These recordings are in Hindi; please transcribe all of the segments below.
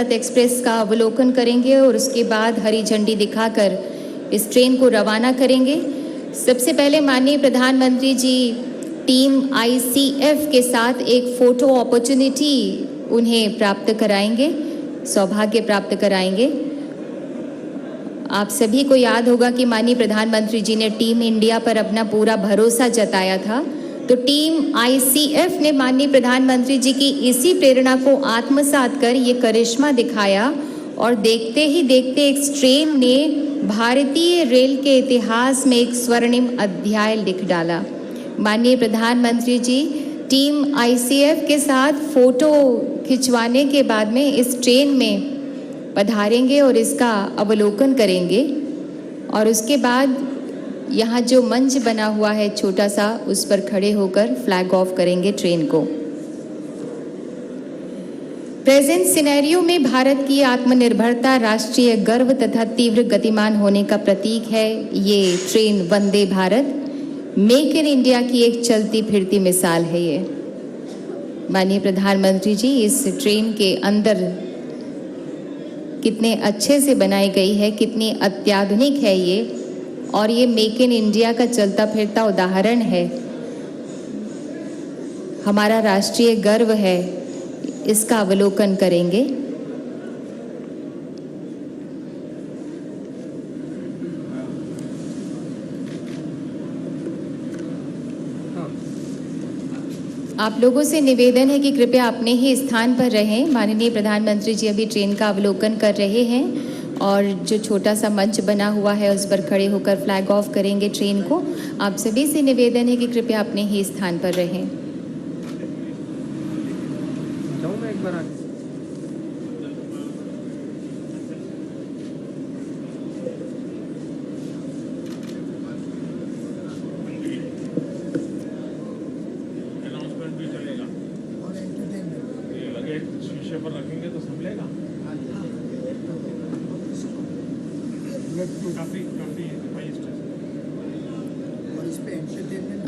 एक्सप्रेस का अवलोकन करेंगे और उसके बाद हरी झंडी दिखाकर इस ट्रेन को रवाना करेंगे। सबसे पहले माननीय प्रधानमंत्री जी टीम ICF के साथ एक फ़ोटो अपॉर्चुनिटी उन्हें प्राप्त कराएंगे, सौभाग्य प्राप्त कराएंगे। आप सभी को याद होगा कि माननीय प्रधानमंत्री जी ने टीम इंडिया पर अपना पूरा भरोसा जताया था, तो टीम ICF ने माननीय प्रधानमंत्री जी की इसी प्रेरणा को आत्मसात कर ये करिश्मा दिखाया और देखते ही देखते एक ट्रेन ने भारतीय रेल के इतिहास में एक स्वर्णिम अध्याय लिख डाला। माननीय प्रधानमंत्री जी टीम ICF के साथ फोटो खिंचवाने के बाद में इस ट्रेन में पधारेंगे और इसका अवलोकन करेंगे और उसके बाद यहाँ जो मंच बना हुआ है छोटा सा, उस पर खड़े होकर फ्लैग ऑफ करेंगे ट्रेन को। प्रेजेंट सिनेरियो में भारत की आत्मनिर्भरता राष्ट्रीय गर्व तथा तीव्र गतिमान होने का प्रतीक है। ये train Vande Bharat make in India की एक चलती फिरती मिसाल है। ये माननीय प्रधानमंत्री जी इस ट्रेन के अंदर कितने अच्छे से बनाई गई है, कितनी अत्याधुनिक है ये, और ये मेक इन इंडिया का चलता फिरता उदाहरण है। हमारा राष्ट्रीय गर्व है, इसका अवलोकन करेंगे। आप लोगों से निवेदन है कि कृपया अपने ही स्थान पर रहें। माननीय प्रधानमंत्री जी अभी ट्रेन का अवलोकन कर रहे हैं और जो छोटा सा मंच बना हुआ है उस पर खड़े होकर फ्लैग ऑफ करेंगे ट्रेन को। आप सभी से निवेदन है कि कृपया अपने ही स्थान पर रहें। शीशे पर रखेंगे तो संभलेगा।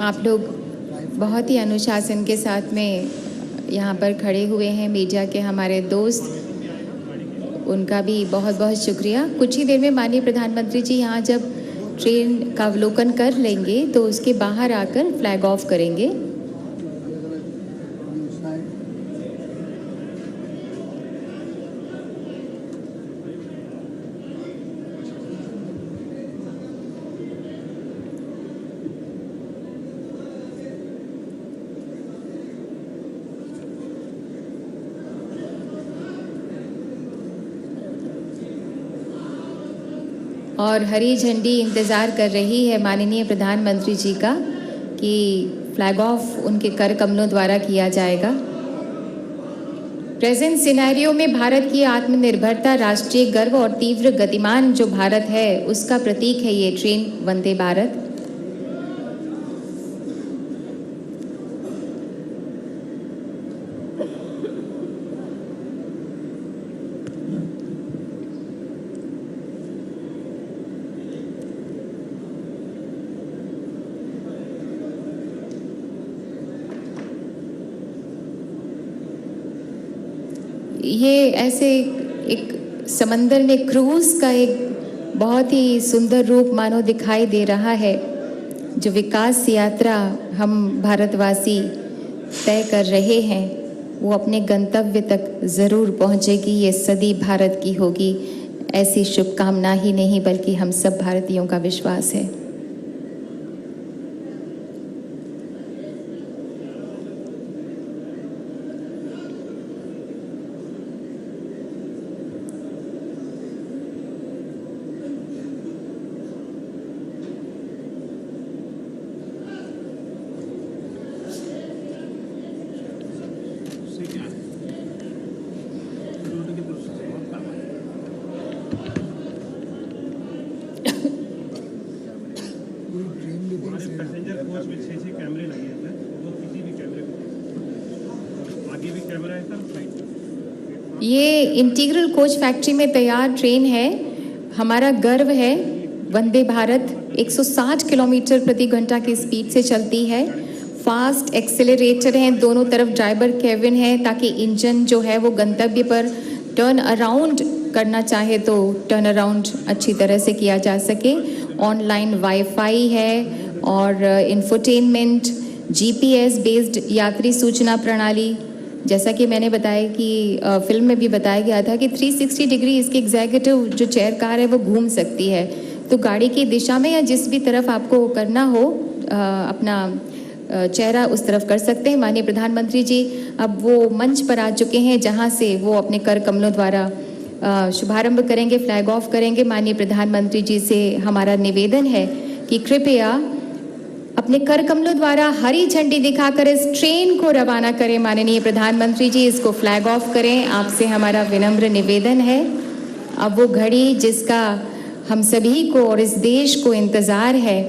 आप लोग बहुत ही अनुशासन के साथ में यहाँ पर खड़े हुए हैं। मीडिया के हमारे दोस्त, उनका भी बहुत बहुत शुक्रिया। कुछ ही देर में माननीय प्रधानमंत्री जी यहाँ जब ट्रेन का अवलोकन कर लेंगे तो उसके बाहर आकर फ्लैग ऑफ करेंगे। और हरी झंडी इंतज़ार कर रही है माननीय प्रधानमंत्री जी का कि फ्लैग ऑफ उनके कर कमलों द्वारा किया जाएगा। प्रेजेंट सिनेरियो में भारत की आत्मनिर्भरता राष्ट्रीय गर्व और तीव्र गतिमान जो भारत है उसका प्रतीक है ये ट्रेन वंदे भारत। ये ऐसे एक समंदर में क्रूज का एक बहुत ही सुंदर रूप मानो दिखाई दे रहा है। जो विकास यात्रा हम भारतवासी तय कर रहे हैं वो अपने गंतव्य तक ज़रूर पहुंचेगी। ये सदी भारत की होगी, ऐसी शुभकामना ही नहीं बल्कि हम सब भारतीयों का विश्वास है। पैसेंजर कोच में 6 कैमरे लगे हैं सर, वो किसी भी कैमरे को आगे भी कैमरा है सर साइड। ये इंटीग्रल कोच फैक्ट्री में तैयार ट्रेन है। हमारा गर्व है वंदे भारत 160 किलोमीटर प्रति घंटा की स्पीड से चलती है। फास्ट एक्सेलरेटर हैं, दोनों तरफ ड्राइवर केबिन है ताकि इंजन जो है वो गंतव्य पर टर्न अराउंड करना चाहे तो टर्न अराउंड अच्छी तरह से किया जा सके। ऑनलाइन वाईफाई है और इंफोटेनमेंट, जीपीएस बेस्ड यात्री सूचना प्रणाली, जैसा कि मैंने बताया कि फिल्म में भी बताया गया था कि 360 डिग्री इसकी एग्जीक्यूटिव जो चेयर कार है वो घूम सकती है, तो गाड़ी की दिशा में या जिस भी तरफ आपको करना हो अपना चेहरा उस तरफ कर सकते हैं। माननीय प्रधानमंत्री जी अब वो मंच पर आ चुके हैं जहां से वो अपने कर कमलों द्वारा शुभारंभ करेंगे, फ्लैग ऑफ करेंगे। माननीय प्रधानमंत्री जी से हमारा निवेदन है कि कृपया अपने कर कमलों द्वारा हरी झंडी दिखाकर इस ट्रेन को रवाना करें। माननीय प्रधानमंत्री जी इसको फ्लैग ऑफ करें, आपसे हमारा विनम्र निवेदन है। अब वो घड़ी जिसका हम सभी को और इस देश को इंतज़ार है,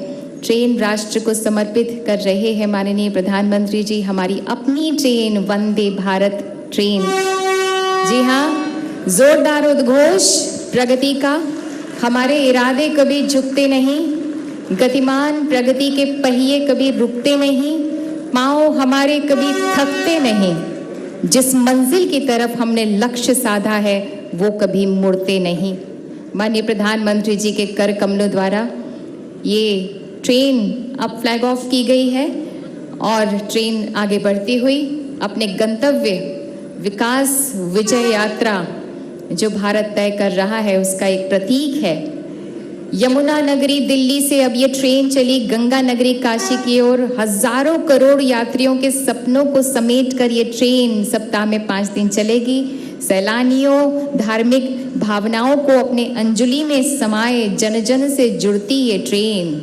ट्रेन राष्ट्र को समर्पित कर रहे हैं माननीय प्रधानमंत्री जी हमारी अपनी ट्रेन वंदे भारत ट्रेन। जी हाँ, जोरदार उद्घोष प्रगति का, हमारे इरादे कभी झुकते नहीं, गतिमान प्रगति के पहिए कभी रुकते नहीं, पाँव हमारे कभी थकते नहीं, जिस मंजिल की तरफ हमने लक्ष्य साधा है वो कभी मुड़ते नहीं। माननीय प्रधानमंत्री जी के कर कमलों द्वारा ये ट्रेन अब फ्लैग ऑफ की गई है और ट्रेन आगे बढ़ती हुई अपने गंतव्य विकास विजय यात्रा जो भारत तय कर रहा है उसका एक प्रतीक है। यमुना नगरी दिल्ली से अब ये ट्रेन चली गंगा नगरी काशी की ओर। हजारों करोड़ यात्रियों के सपनों को समेट कर ये ट्रेन सप्ताह में 5 दिन चलेगी। सैलानियों, धार्मिक भावनाओं को अपने अंजलि में समाये जन जन से जुड़ती ये ट्रेन।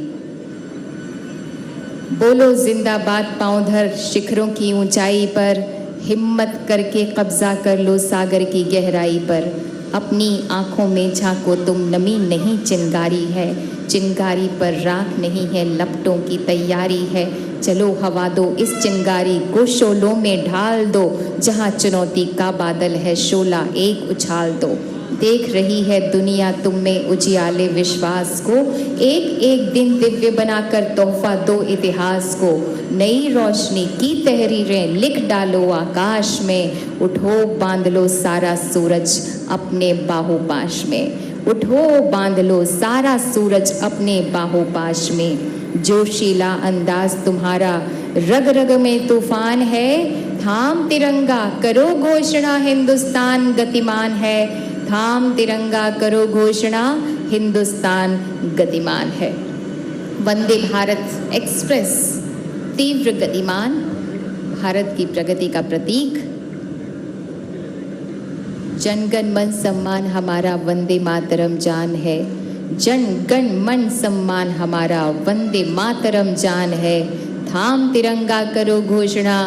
बोलो जिंदाबाद पांवधर शिखरों की ऊंचाई पर, हिम्मत करके कब्जा कर लो सागर की गहराई पर। अपनी आंखों में झांको तुम, नमी नहीं चिंगारी है, चिंगारी पर राख नहीं है, लपटों की तैयारी है। चलो हवा दो इस चिंगारी को, शोलों में ढाल दो, जहां चुनौती का बादल है शोला एक उछाल दो। देख रही है दुनिया तुम में उजियाले विश्वास को, एक एक दिन दिव्य बनाकर तोहफा दो इतिहास को। नई रोशनी की तहरीरें लिख डालो आकाश में, उठो बांध लो सारा सूरज अपने बाहोपाश में। उठो बांध लो सारा सूरज अपने बाहोपाश में। जोशीला अंदाज तुम्हारा रग रग में तूफान है, थाम तिरंगा करो घोषणा हिंदुस्तान गतिमान है। थाम तिरंगा करो घोषणा हिंदुस्तान गतिमान है। वंदे भारत एक्सप्रेस तीव्र गतिमान, भारत की प्रगति का प्रतीक। जन गण मन सम्मान हमारा वंदे मातरम जान है, जन गण मन सम्मान हमारा वंदे मातरम जान है। थाम तिरंगा करो घोषणा